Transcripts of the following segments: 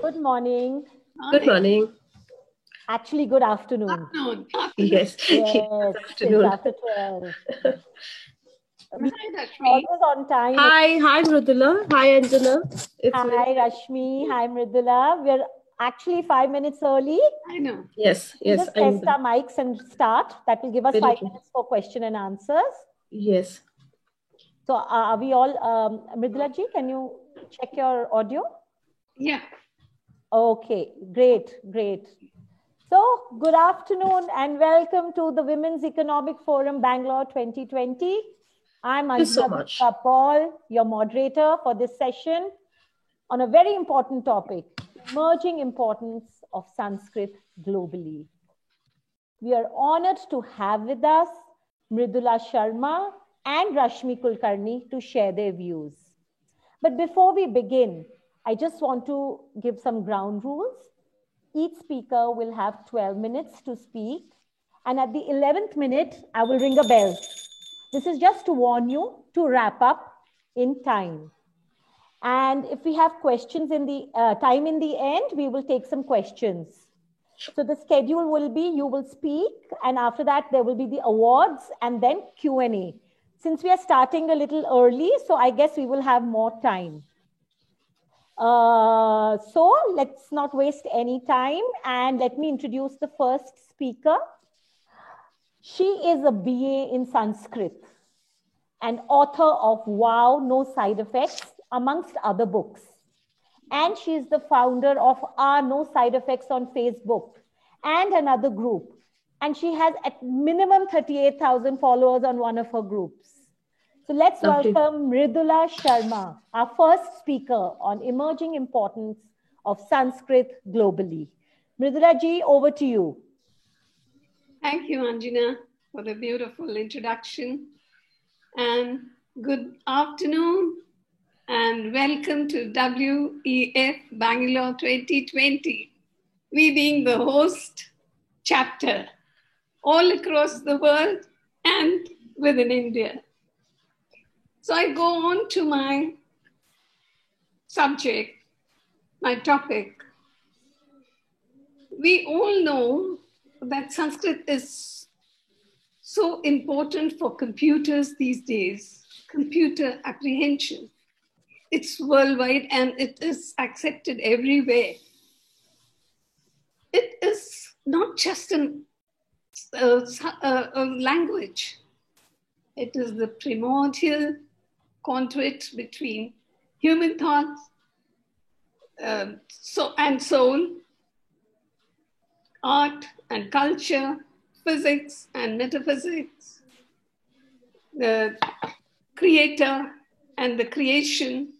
Good morning. Good morning. Actually, good afternoon. Yes. Yes, Afternoon. it's after 12. We Hi, always on time. Hi, Mridula. Hi, Anjana. Hi, Rashmi. Hi, Mridula. We're actually 5 minutes early. I know. Yes. We'll just test our mics and start. That will give us 5 minutes for question and answers. Yes. So are we all, Mridula ji, can you check your audio? Yeah. Okay, great. So good afternoon and welcome to the Women's Economic Forum Bangalore 2020. I'm Anjana Gupta Paul, your moderator for this session on a very important topic, emerging importance of Sanskrit globally. We are honored to have with us Mridula Sharma and Rashmi Kulkarni to share their views. But before we begin, I just want to give some ground rules. Each speaker will have 12 minutes to speak. And at the 11th minute, I will ring a bell. This is just to warn you to wrap up in time. And if we have questions in the time in the end, we will take some questions. So the schedule will be, you will speak, and after that, there will be the awards and then Q&A. Since we are starting a little early, so I guess we will have more time. So let's not waste any time and let me introduce the first speaker. She is a BA in Sanskrit and author of Wow, No Side Effects, amongst other books. And she is the founder of Our No Side Effects on Facebook and another group. And she has at minimum 38,000 followers on one of her groups. So let's welcome Mridula Sharma, our first speaker on emerging importance of Sanskrit globally. Mridula ji, over to you. Thank you, Anjana, for the beautiful introduction. And good afternoon and welcome to WEF Bangalore 2020. We being the host chapter all across the world and within India. So I go on to my subject, my topic. We all know that Sanskrit is so important for computers these days, computer apprehension. It's worldwide and it is accepted everywhere. It is not just a language. It is the primordial conduit between human thoughts and soul, art and culture, physics and metaphysics, the creator and the creation,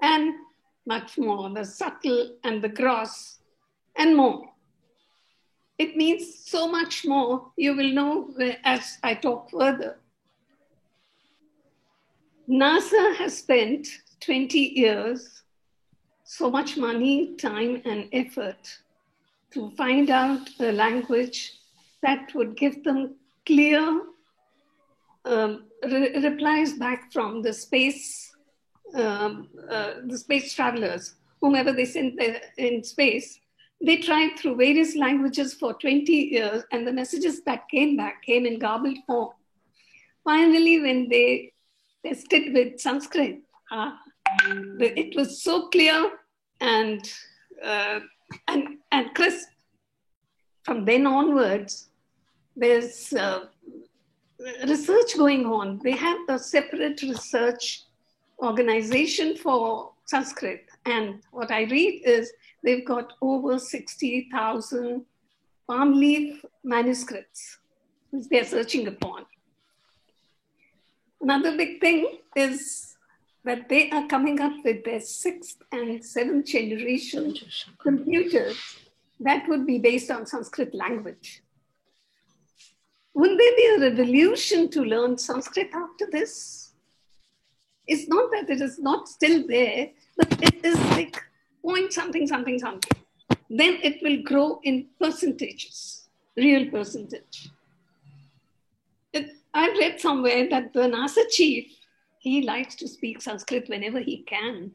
and much more, the subtle and the gross, and more. It means so much more. You will know as I talk further. NASA has spent 20 years, so much money, time, and effort to find out a language that would give them clear replies back from the space travelers, whomever they sent in space. They tried through various languages for 20 years, and the messages that came back came in garbled form. Finally, when they tested with Sanskrit, it was so clear and crisp. From then onwards, there's research going on. They have a separate research organization for Sanskrit. And what I read is they've got over 60,000 palm leaf manuscripts which they're searching upon. Another big thing is that they are coming up with their 6th and 7th generation computers that would be based on Sanskrit language. Will there be a revolution to learn Sanskrit after this? It's not that it is not still there, but it is like point something. Then it will grow in percentages, real percentage. I've read somewhere that the NASA chief, he likes to speak Sanskrit whenever he can.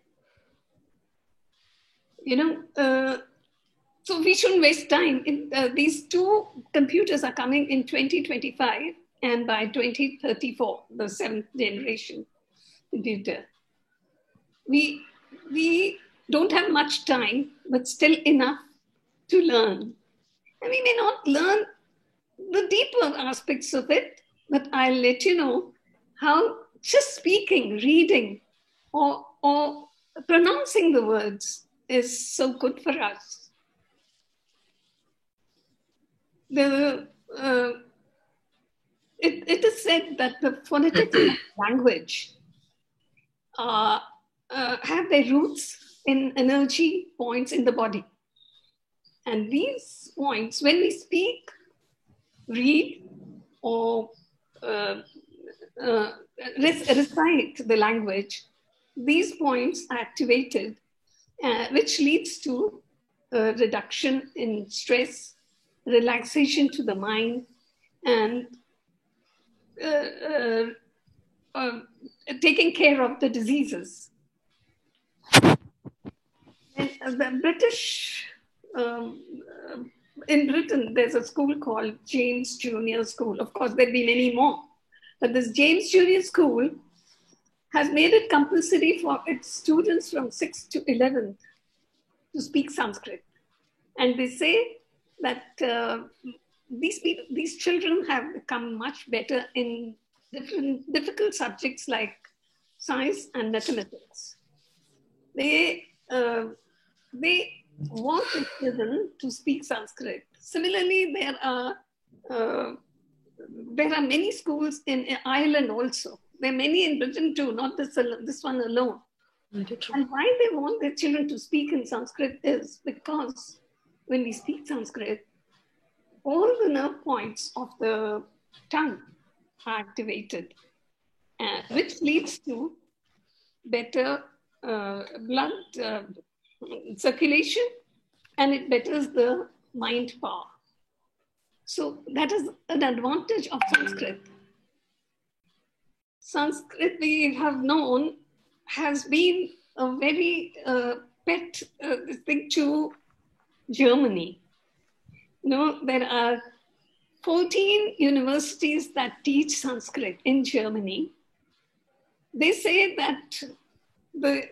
So we shouldn't waste time. These two computers are coming in 2025 and by 2034, the seventh generation computer. We don't have much time, but still enough to learn. And we may not learn the deeper aspects of it, but I'll let you know how just speaking, reading, or pronouncing the words is so good for us. It is said that the phonetics of language have their roots in energy points in the body. And these points, when we speak, read, or recite the language, these points are activated, which leads to reduction in stress, relaxation to the mind, and taking care of the diseases. And the British, in Britain, there's a school called James Junior School. Of course, there'll be many more. But this James Junior School has made it compulsory for its students from 6th to 11th to speak Sanskrit. And they say that these children have become much better in different difficult subjects like science and mathematics. They want the children to speak Sanskrit. Similarly, there are many schools in Ireland also. There are many in Britain too, not this one alone. And why they want their children to speak in Sanskrit is because when we speak Sanskrit, all the nerve points of the tongue are activated, which leads to better blood circulation, and it betters the mind power. So that is an advantage of Sanskrit. Sanskrit, we have known, has been a very pet thing to Germany. There are 14 universities that teach Sanskrit in Germany. They say that the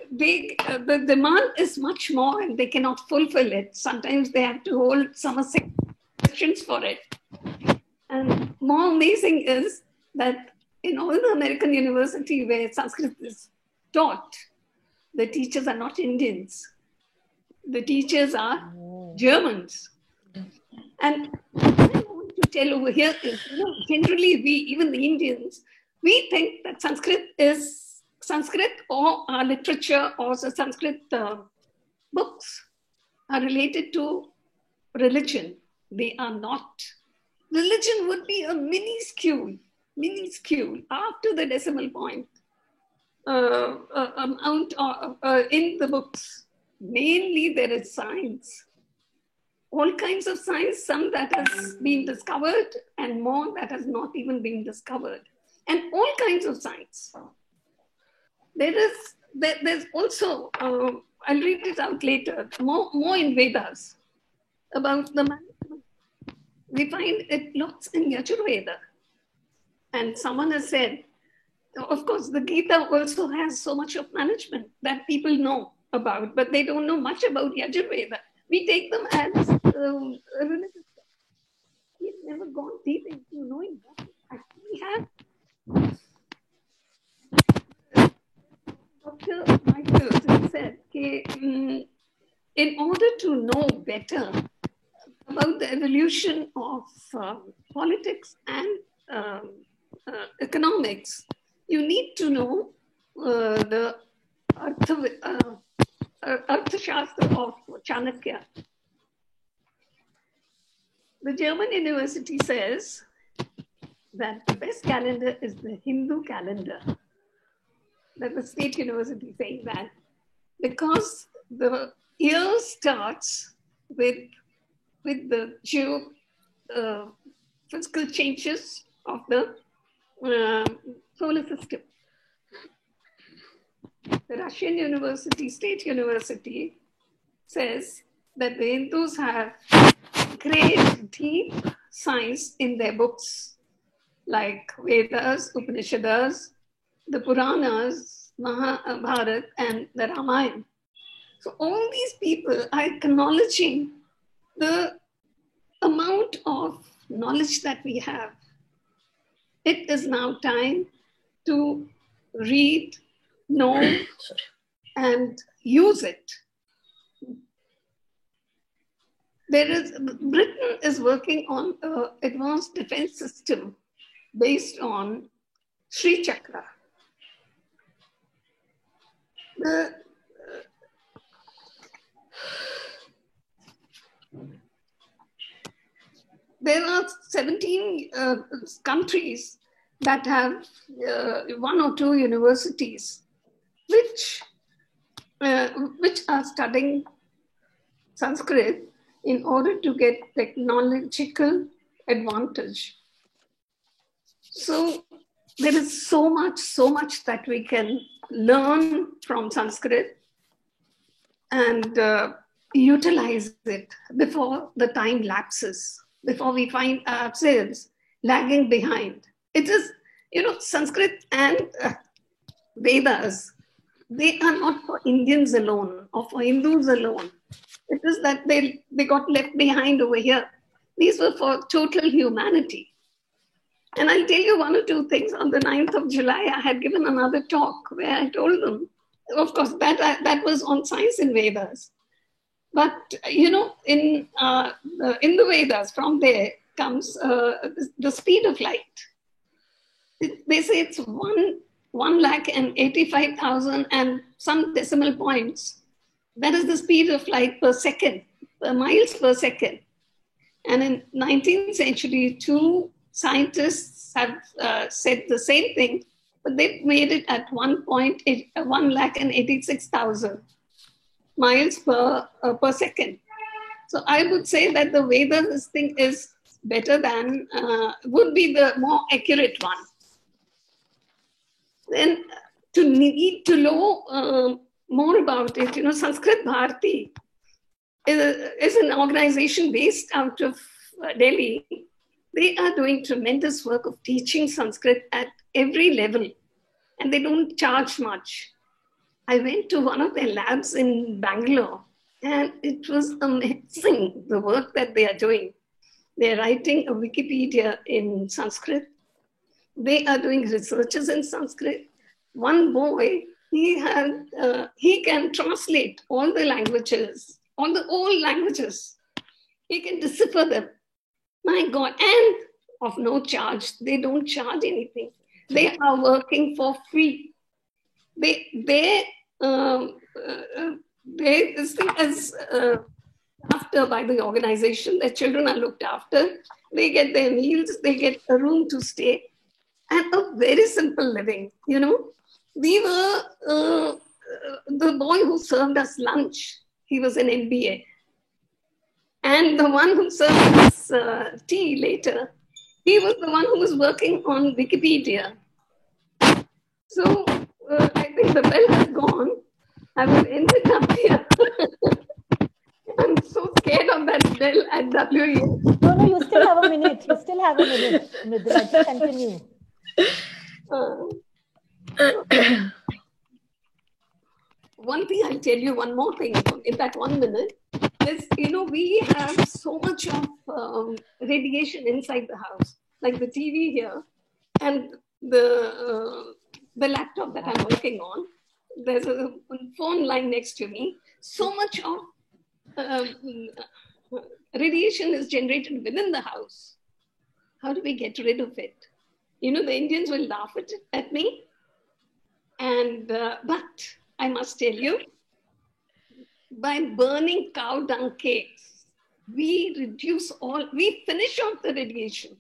demand is much more and they cannot fulfill it. Sometimes they have to hold summer sessions for it. And more amazing is that in all the American university where Sanskrit is taught, the teachers are not Indians. The teachers are Germans. And what I want to tell over here is, generally even the Indians, we think that Sanskrit or our literature or the Sanskrit books are related to religion. They are not. Religion would be a minuscule after the decimal point amount in the books. Mainly there is science. All kinds of science, some that has been discovered and more that has not even been discovered. And all kinds of science. There's also, I'll read it out later, more in Vedas about the management. We find it lots in Yajurveda. And someone has said, of course, the Gita also has so much of management that people know about, but they don't know much about Yajurveda. We take them as religious. We've never gone deep into knowing what we have. Dr. Michael said, in order to know better about the evolution of politics and economics, you need to know the Arthashastra of Chanakya. The German university says that the best calendar is the Hindu calendar. That the state university saying that because the year starts with the geophysical changes of the solar system. The Russian university, state university, says that the Hindus have great, deep science in their books, like Vedas, Upanishads, the Puranas, Mahabharata, and the Ramayana. So all these people are acknowledging the amount of knowledge that we have. It is now time to read, know, and use it. Britain is working on an advanced defense system based on Sri Chakra. There are 17 countries that have one or two universities which are studying Sanskrit in order to get technological advantage. So there is so much that we can learn from Sanskrit and utilize it before the time lapses, before we find ourselves lagging behind. It is, Sanskrit and Vedas, they are not for Indians alone or for Hindus alone. It is that they got left behind over here. These were for total humanity. And I'll tell you one or two things. On the 9th of July, I had given another talk where I told them, of course, that was on science in Vedas. But, in the Vedas, from there comes the speed of light. They say it's 1,85,000 and some decimal points. That is the speed of light per second, per miles per second. And in 19th century, two scientists have said the same thing, but they've made it at 1,86,000 miles per second. So I would say that the Vedas thing is better than, would be the more accurate one. Then to need to know more about it, Sanskrit Bharati is an organization based out of Delhi. They are doing tremendous work of teaching Sanskrit at every level, and they don't charge much. I went to one of their labs in Bangalore, and it was amazing, the work that they are doing. They're writing a Wikipedia in Sanskrit. They are doing researches in Sanskrit. One boy, he can translate all the languages, all the old languages. He can decipher them. My God, and of no charge. They don't charge anything. They are working for free. They this thing is after by the organization. Their children are looked after. They get their meals. They get a room to stay, and a very simple living. We were the boy who served us lunch. He was an MBA. And the one who served us tea later, he was the one who was working on Wikipedia. So I think the bell has gone. I will end it up here. I'm so scared of that bell at WE. No, you still have a minute. Mridula, just continue. One thing I'll tell you, one more thing in that 1 minute. Is, we have so much of radiation inside the house, like the TV here and the laptop that I'm working on. There's a phone line next to me. So much of radiation is generated within the house. How do we get rid of it? The Indians will laugh at me. And but I must tell you, by burning cow dung cakes, we finish off the radiation.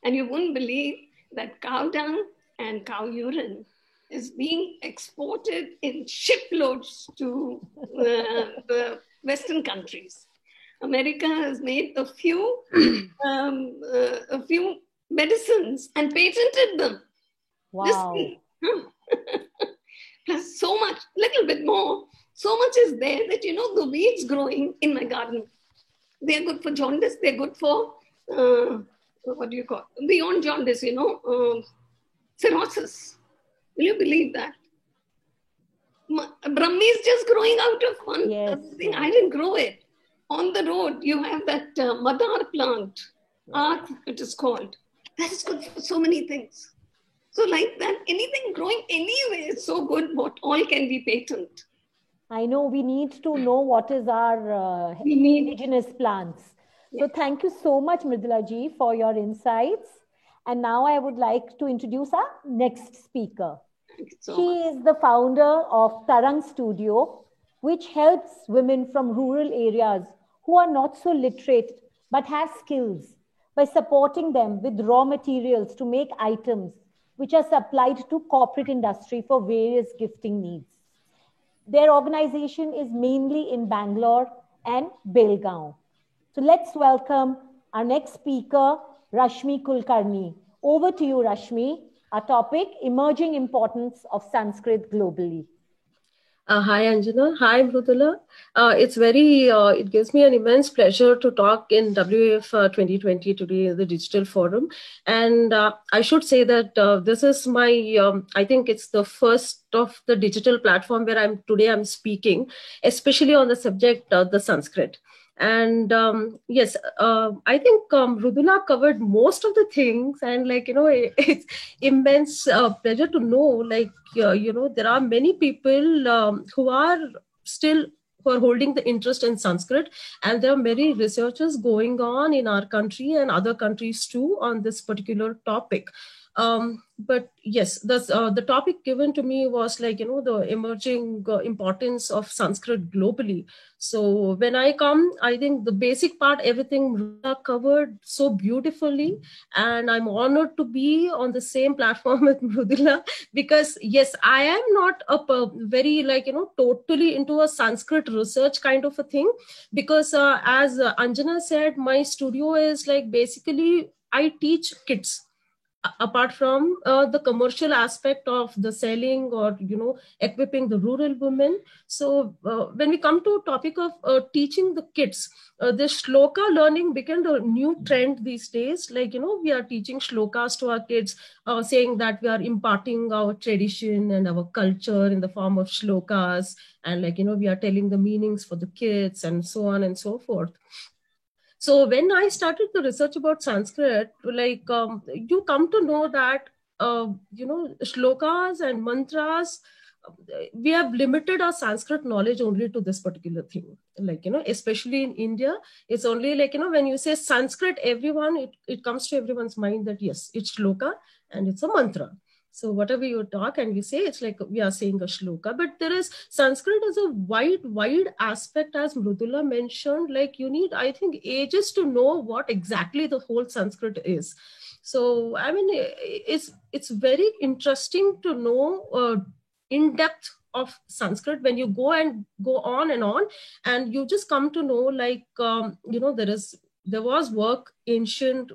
And you wouldn't believe that cow dung and cow urine is being exported in shiploads to the Western countries. America has made a few medicines and patented them. Wow. Plus so much, little bit more. So much is there that, the weeds growing in my garden, they're good for jaundice. They're good for, beyond jaundice, cirrhosis. Will you believe that? Brahmi is just growing out of one thing. I didn't grow it. On the road, you have that madar plant, it is called. That is good for so many things. So like that, anything growing anywhere is so good, what all can be patent. I know we need to know what is our indigenous plants. So thank you so much, Mridula ji, for your insights. And now I would like to introduce our next speaker. She is the founder of Tarang Studio, which helps women from rural areas who are not so literate but have skills by supporting them with raw materials to make items which are supplied to corporate industry for various gifting needs. Their organization is mainly in Bangalore and Belgaum. So let's welcome our next speaker, Rashmi Kulkarni. Over to you, Rashmi. Our topic, emerging importance of Sanskrit globally. Hi, Anjana. Hi, Mridula. It gives me an immense pleasure to talk in WAF 2020 today, the digital forum. And I should say that this is my, I think it's the first of the digital platform where I'm speaking, especially on the subject, the Sanskrit. And yes, I think Mridula covered most of the things, and it's immense pleasure to know, there are many people who are holding the interest in Sanskrit, and there are many researchers going on in our country and other countries too on this particular topic. But yes, the topic given to me was the emerging importance of Sanskrit globally. So when I come, I think the basic part, everything Mridula covered so beautifully, and I'm honored to be on the same platform with Mridula, because yes, I am not very totally into a Sanskrit research kind of a thing, because as Anjana said, my studio is basically I teach kids. Apart from the commercial aspect of the selling or, equipping the rural women. So when we come to topic of teaching the kids, the shloka learning became a new trend these days. We are teaching shlokas to our kids, saying that we are imparting our tradition and our culture in the form of shlokas. And we are telling the meanings for the kids and so on and so forth. So when I started the research about Sanskrit, you come to know that, shlokas and mantras, we have limited our Sanskrit knowledge only to this particular thing. Especially in India, it's only when you say Sanskrit, it comes to everyone's mind that yes, it's shloka and it's a mantra. So whatever you talk and we say, it's like we are saying a shloka. But there is Sanskrit as a wide aspect, as Mridula mentioned. You need, I think, ages to know what exactly the whole Sanskrit is. So I mean, it's very interesting to know in depth of Sanskrit when you go on, and you just come to know there was work ancient.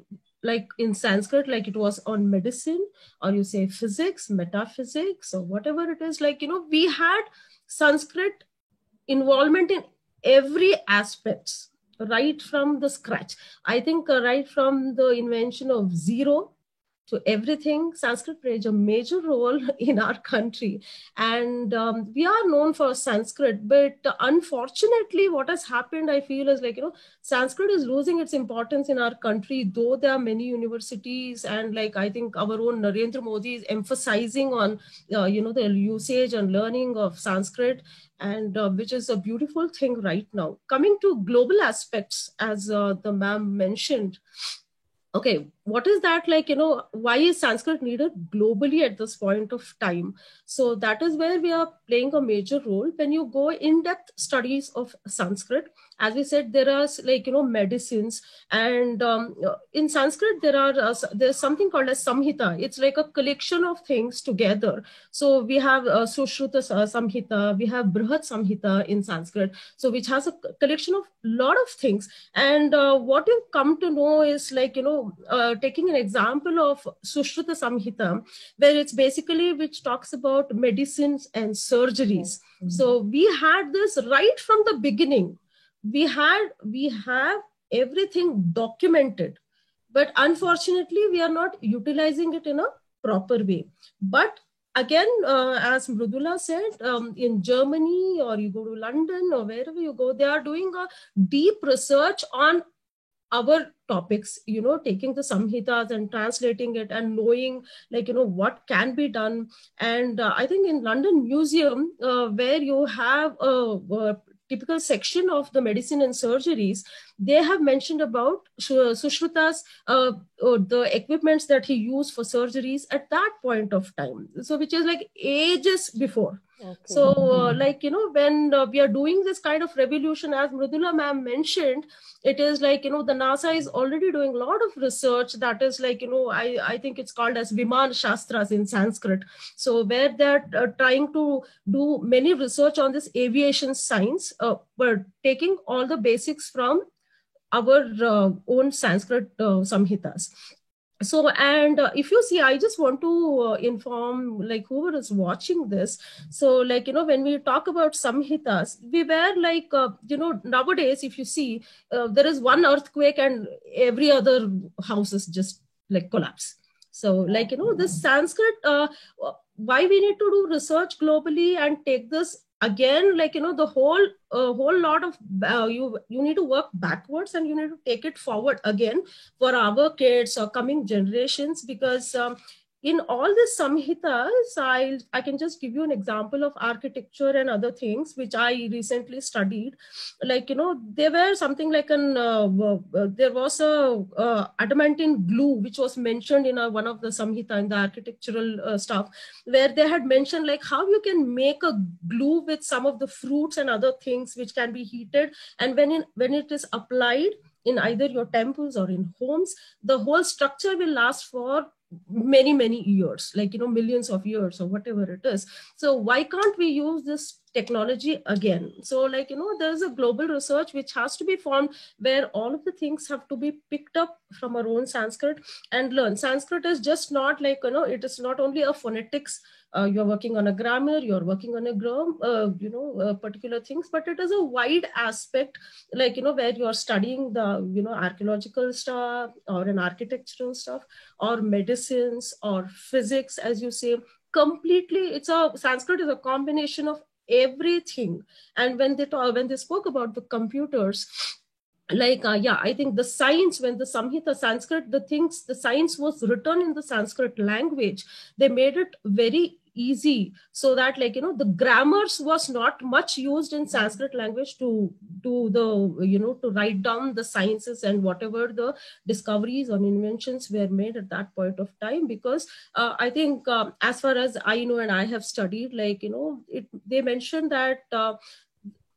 In Sanskrit, it was on medicine, or you say physics, metaphysics, or whatever it is. We had Sanskrit involvement in every aspect, right from the scratch. I think right from the invention of zero to everything, Sanskrit plays a major role in our country. And we are known for Sanskrit, but unfortunately what has happened, I feel, is Sanskrit is losing its importance in our country, though there are many universities, and I think our own Narendra Modi is emphasizing on, the usage and learning of Sanskrit, and which is a beautiful thing right now. Coming to global aspects, as the ma'am mentioned, okay, what is that why is Sanskrit needed globally at this point of time? So that is where we are playing a major role. When you go in-depth studies of Sanskrit, as we said, there are medicines, and in Sanskrit there's something called as Samhita. It's like a collection of things together. So we have Sushruta Samhita, we have Brihat Samhita in Sanskrit, so which has a collection of lot of things. And what you come to know is taking an example of Sushruta Samhita, where it's basically which talks about medicines and surgeries. So we had this right from the beginning. We have everything documented, but unfortunately we are not utilizing it in a proper way. But again, as Mrudula said, in Germany, or you go to London, or wherever you go, they are doing a deep research on our topics, taking the Samhitas and translating it and knowing, what can be done. And I think in London Museum, where you have a typical section of the medicine and surgeries, they have mentioned about Sushruta's the equipments that he used for surgeries at that point of time. So which is like ages before. Okay. So when we are doing this kind of revolution, as Mrudula ma'am mentioned, it is like, the NASA is already doing a lot of research that is like, I think it's called as Viman Shastras in Sanskrit. So where they're trying to do many research on this aviation science, but taking all the basics from our own Sanskrit Samhitas. So, and if you see, I just want to inform like whoever is watching this. So like, when we talk about Samhitas, we were like, nowadays, if you see, there is one earthquake and every other house is just like collapse. So like, this Sanskrit, why we need to do research globally and take this again, like, the whole lot of, you need to work backwards and you need to take it forward again for our kids or coming generations, because in all these Samhitas, I can just give you an example of architecture and other things, which I recently studied. Like, there were something like there was a adamantine glue, which was mentioned in one of the Samhita in the architectural stuff, where they had mentioned like how you can make a glue with some of the fruits and other things which can be heated. And when it is applied in either your temples or in homes, the whole structure will last for many years, like, millions of years or whatever it is. So why can't we use this technology again? So like, there's a global research which has to be formed, where all of the things have to be picked up from our own Sanskrit and learn. Sanskrit is just not like, it is not only a phonetics, you're working on a grammar, you're working on a particular things, but it is a wide aspect, like, where you're studying the, archaeological stuff or an architectural stuff or medicines or physics, as you say. Completely, Sanskrit is a combination of everything. And when they spoke about the computers, like, I think the science, when the Samhita Sanskrit, the science was written in the Sanskrit language, they made it very easy, so that, like, the grammars was not much used in Sanskrit language to do the, to write down the sciences and whatever the discoveries or inventions were made at that point of time. Because I think, as far as I know, and I have studied, like, they mentioned that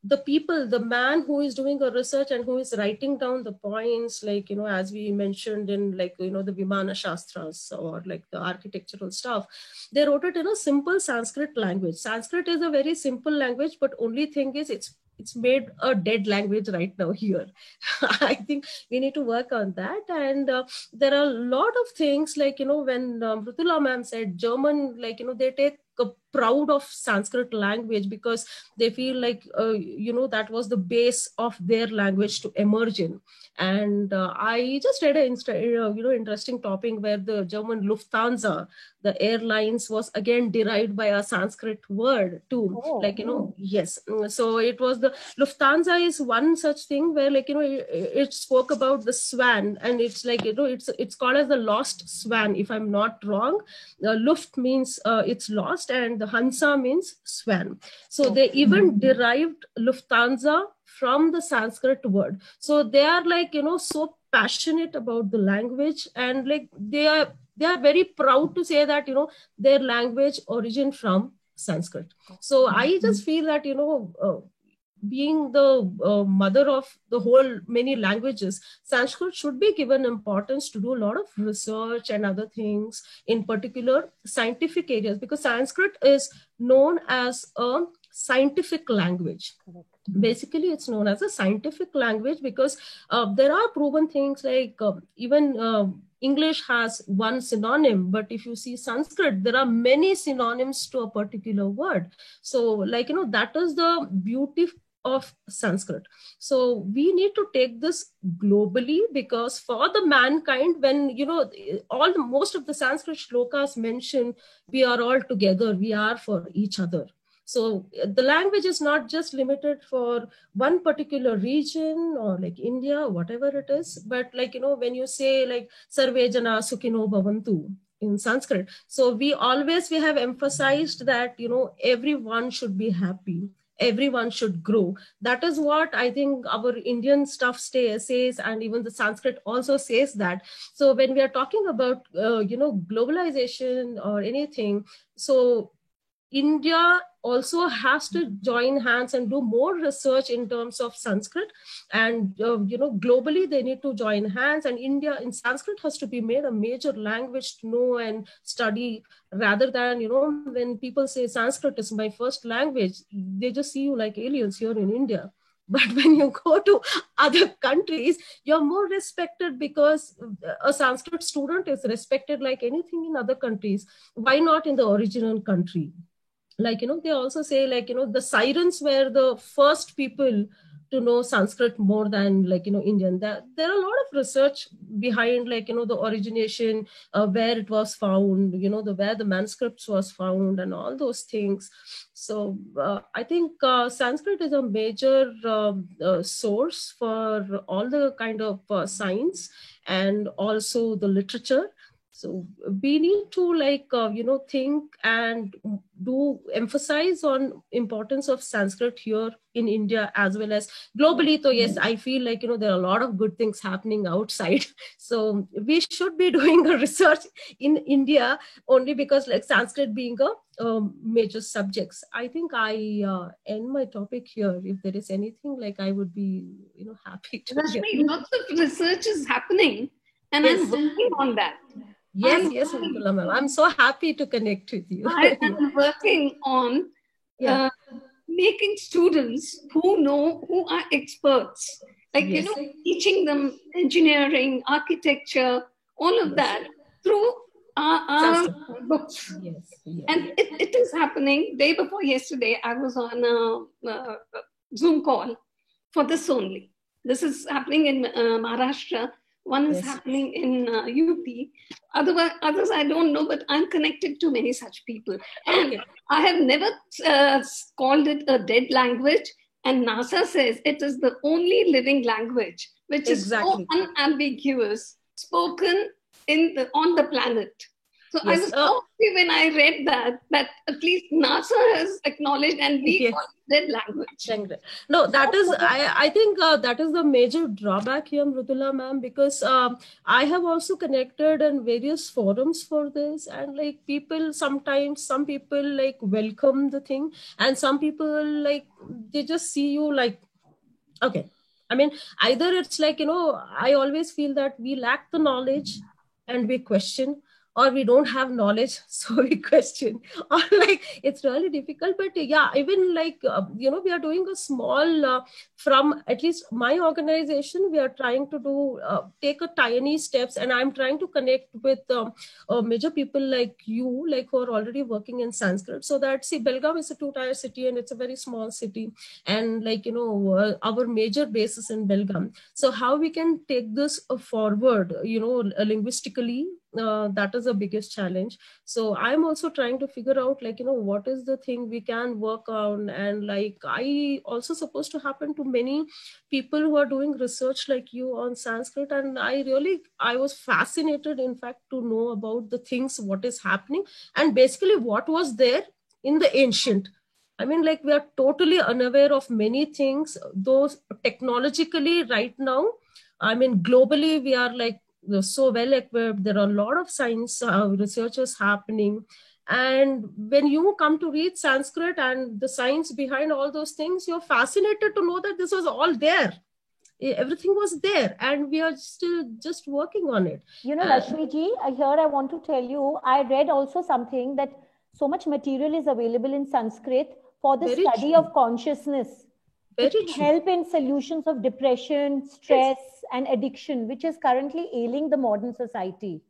the man who is doing a research and who is writing down the points, like, as we mentioned in, like, the Vimana Shastras or like the architectural stuff, they wrote it in a simple Sanskrit language. Sanskrit is a very simple language, but only thing is it's made a dead language right now here. I think we need to work on that. And there are a lot of things, like, when Mrudula ma'am said German, like, they take proud of Sanskrit language because they feel like, that was the base of their language to emerge in. And I just read an interesting topic where the German Lufthansa, the airlines, was again derived by a Sanskrit word too. Oh, like, yes. So it was the Lufthansa is one such thing where, like, it spoke about the swan, and it's like, it's called as the lost swan, if I'm not wrong. Luft means it's lost, and the Hansa means swan. So they even derived Lufthansa from the Sanskrit word. So they are, like, so passionate about the language, and like they are very proud to say that, their language origin from Sanskrit. So I just feel that, being the mother of the whole many languages, Sanskrit should be given importance to do a lot of research and other things, in particular scientific areas, because Sanskrit is known as a scientific language. Correct. Basically, it's known as a scientific language because there are proven things like even English has one synonym, but if you see Sanskrit, there are many synonyms to a particular word. So like, that is the beauty of Sanskrit. So we need to take this globally, because for the mankind, when, most of the Sanskrit shlokas mention, we are all together, we are for each other. So the language is not just limited for one particular region or like India, whatever it is, but like, when you say like Sarve Jana Sukhino Bhavantu in Sanskrit, so we have emphasized that, everyone should be happy, everyone should grow. That is what I think our Indian stuff says, and even the Sanskrit also says that. So when we are talking about, globalization or anything, so India also has to join hands and do more research in terms of Sanskrit, and globally they need to join hands, and India in Sanskrit has to be made a major language to know and study, rather than, when people say Sanskrit is my first language, they just see you like aliens here in India. But when you go to other countries, you're more respected, because a Sanskrit student is respected like anything in other countries. Why not in the original country? Like, they also say, like, the Sirens were the first people to know Sanskrit more than, like, Indian. There are a lot of research behind, like, the origination, where it was found, where the manuscripts was found and all those things. So I think Sanskrit is a major source for all the kind of science and also the literature. So we need to like, think and do emphasize on importance of Sanskrit here in India as well as globally. So yes, I feel like, there are a lot of good things happening outside. So we should be doing a research in India only because like Sanskrit being a major subjects. I think I end my topic here. If there is anything, like I would be, happy to Rashmi, lots of research is happening and yes. I'm working on that. Yes, Mridula ma'am. I'm so happy to connect with you. I am working on making students who are experts, like, yes. Teaching them engineering, architecture, all of that through our books. Yes. And it is happening. Day before yesterday, I was on a Zoom call for this only. This is happening in Maharashtra. One is happening in UP. Others I don't know, but I'm connected to many such people. And I have never called it a dead language. And NASA says it is the only living language, which is so unambiguous, spoken on the planet. So I was so happy when I read that at least NASA has acknowledged and we call it dead language. No, that is, I think that is the major drawback here, Mridula ma'am, because I have also connected in various forums for this, and like some people like welcome the thing, and some people like, they just see you like, okay. I mean, either it's like, I always feel that we lack the knowledge and we question, or we don't have knowledge, so we question, or like it's really difficult. But yeah, even like, we are doing a small, from at least my organization, we are trying to do, take a tiny steps, and I'm trying to connect with major people like you, like who are already working in Sanskrit, so that, see, Belgaum is a 2-tier city and it's a very small city. And like, our major base is in Belgaum. So how we can take this forward, linguistically, that is the biggest challenge. So I'm also trying to figure out, like, what is the thing we can work on. And like, I also supposed to happen to many people who are doing research like you on Sanskrit. And I was fascinated, in fact, to know about the things, what is happening, and basically what was there in the ancient. I mean, like, we are totally unaware of many things, those technologically right now. I mean, globally, we are like, so well equipped. There are a lot of science researchers happening. And when you come to read Sanskrit and the science behind all those things, you're fascinated to know that this was all there. Everything was there, and we are still just working on it. Rashmi ji, here I want to tell you, I read also something that so much material is available in Sanskrit for the study of consciousness. It can help in solutions of depression, stress, and addiction, which is currently ailing the modern society.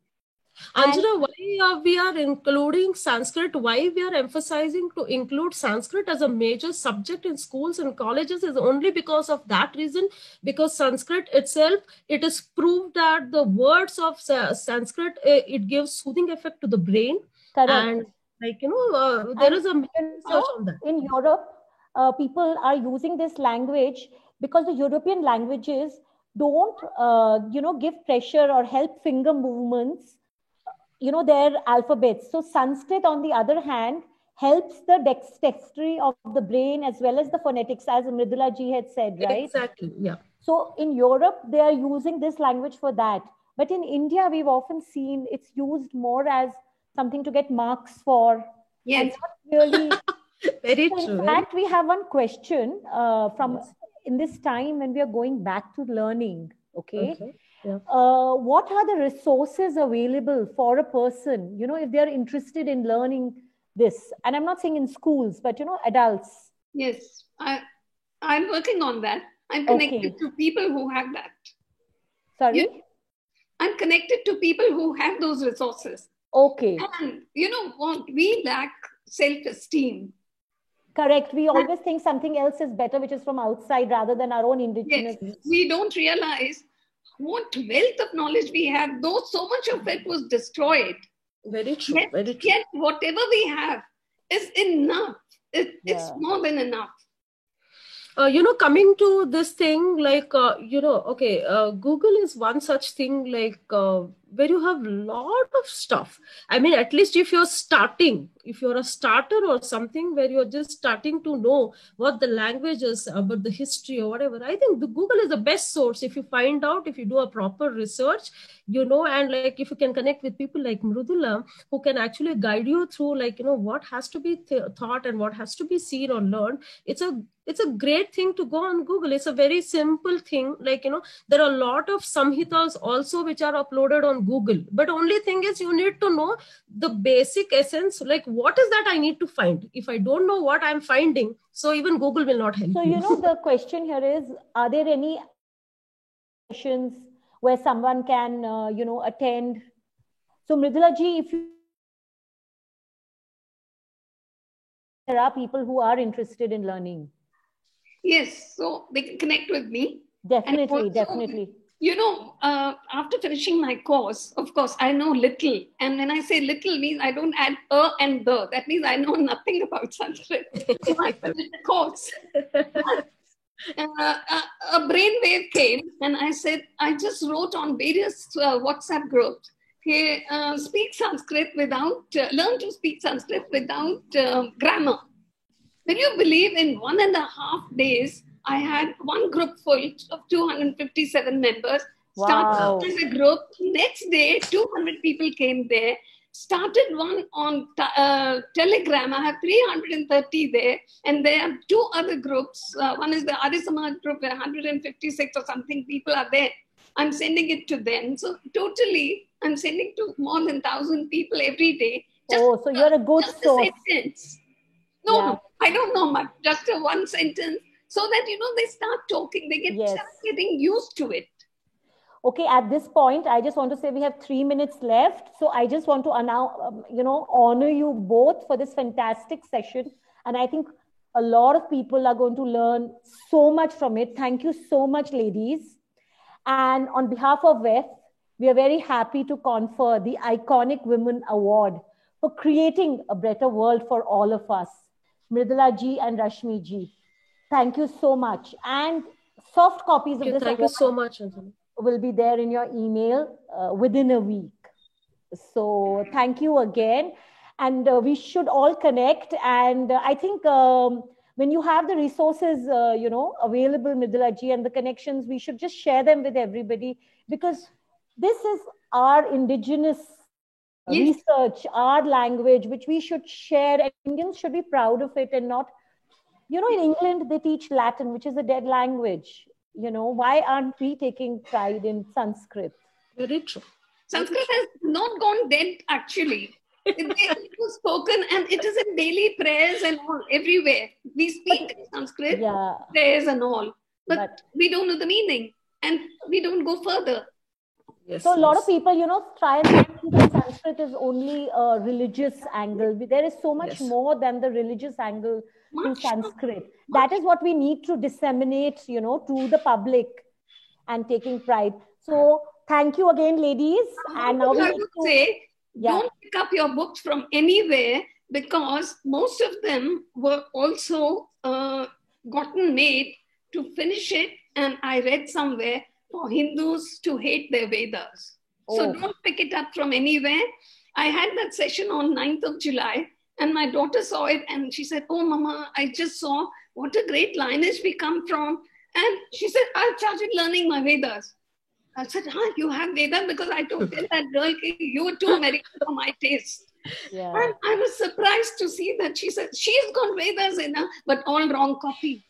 Anjana, why we are including Sanskrit, why we are emphasizing to include Sanskrit as a major subject in schools and colleges is only because of that reason, because Sanskrit itself, it is proved that the words of Sanskrit, it gives soothing effect to the brain. Correct. And there is a research on that. In Europe, people are using this language because the European languages don't, give pressure or help finger movements, their alphabets. So Sanskrit, on the other hand, helps the dexterity of the brain as well as the phonetics, as Mridula ji had said, right? Exactly, yeah. So in Europe, they are using this language for that. But in India, we've often seen it's used more as something to get marks for. Yes. And not really. Very so true. In fact, we have one question from in this time when we are going back to learning. Okay. Yeah. What are the resources available for a person, if they're interested in learning this? And I'm not saying in schools, but, adults. Yes, I'm working on that. I'm connected to people who have that. Sorry? I'm connected to people who have those resources. Okay. And you know what? We lack self-esteem. Correct. We always think something else is better, which is from outside rather than our own indigenous. Yes. We don't realize what wealth of knowledge we have, though so much of it was destroyed. Very true. Very true. Yet whatever we have is enough. It's more than enough. Coming to this thing, like, Google is one such thing, like, where you have a lot of stuff. I mean, at least if you're a starter or something where you're just starting to know what the language is, about the history or whatever, I think the Google is the best source. If you find out, if you do a proper research, and like, if you can connect with people like Mridula, who can actually guide you through, like, what has to be thought and what has to be seen or learned. It's a great thing to go on Google. It's a very simple thing. Like, there are a lot of samhitas also which are uploaded on Google. But only thing is you need to know the basic essence. Like, what is that I need to find? If I don't know what I'm finding, so even Google will not help you. So, the question here is, are there any sessions where someone can, attend? So, Mridula ji, if there are people who are interested in learning. Yes, so they can connect with me. Definitely, definitely. After finishing my course, of course, I know little. And when I say little, means I don't add and the. That means I know nothing about Sanskrit. So I finished the course. A brainwave came and I said, I just wrote on various WhatsApp groups, learn to speak Sanskrit without grammar. Will you believe in 1.5 days, I had one group full of 257 members. Wow. Started as a group. Next day, 200 people came there. Started one on Telegram. I have 330 there. And there are 2 other groups. One is the Arya Samaj group, where 156 or something people are there. I'm sending it to them. So totally, I'm sending to more than 1,000 people every day. So you're a good source. No, I don't know much. Just one sentence, so that they start talking. They start getting used to it. Okay, at this point, I just want to say we have 3 minutes left. So I just want to honor you both for this fantastic session. And I think a lot of people are going to learn so much from it. Thank you so much, ladies. And on behalf of WEF, we are very happy to confer the Iconic Women Award for creating a better world for all of us. Mridula ji and Rashmi ji, thank you so much. And soft copies of this thank you so much, Anjali. Will be there in your email within a week. So thank you again. And we should all connect. And I think when you have the resources, available, Mridula ji, and the connections, we should just share them with everybody, because this is our indigenous research, our language, which we should share, and Indians should be proud of it and not, in England, they teach Latin, which is a dead language. Why aren't we taking pride in Sanskrit? Very true. Sanskrit has not gone dead, actually. It was spoken, and it is in daily prayers and all, everywhere. We speak Sanskrit, prayers and all, but we don't know the meaning, and we don't go further. Yes, so a lot of people, try and think that Sanskrit is only a religious angle. There is so much more than the religious angle to Sanskrit. That is what we need to disseminate, to the public and taking pride. So thank you again, ladies. And now I would say, don't pick up your books from anywhere, because most of them were also gotten made to finish it. And I read somewhere, for Hindus to hate their Vedas. So don't pick it up from anywhere. I had that session on 9th of July, and my daughter saw it and she said, "Oh, Mama, I just saw what a great lineage we come from." And she said, "I started learning my Vedas." I said, "You have Vedas?" Because I told that girl, "You were too American for my taste." Yeah. And I was surprised to see that she said, she's got Vedas in her, but all wrong copies.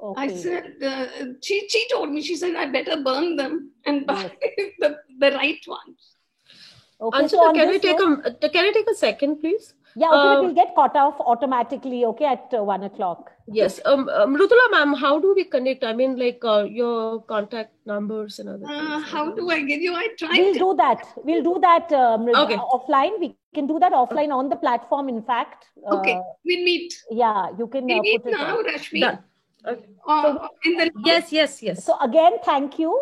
Okay. I said, she told me, she said, I better burn them and buy the right ones. Okay, Anjana, so can I take a second, please? Yeah, okay, we'll get cut off automatically, okay, at 1 o'clock. Yes. Mrudula ma'am, how do we connect? I mean, like your contact numbers and other things. How do I give you? We'll do that. We'll do that offline. We can do that offline on the platform, in fact. Okay, we'll meet. Yeah, you can put it now, Rashmi. Done. Okay. Yes. So again, thank you.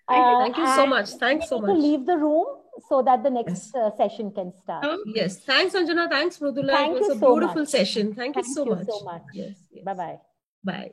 Thank you so much. Thanks so much. To leave the room so that the next session can start. Yes. Thanks, Anjana. Thanks, Mrudula. Thank it was you a so beautiful much. session. Thank you so much. Yes. Bye-bye. Bye.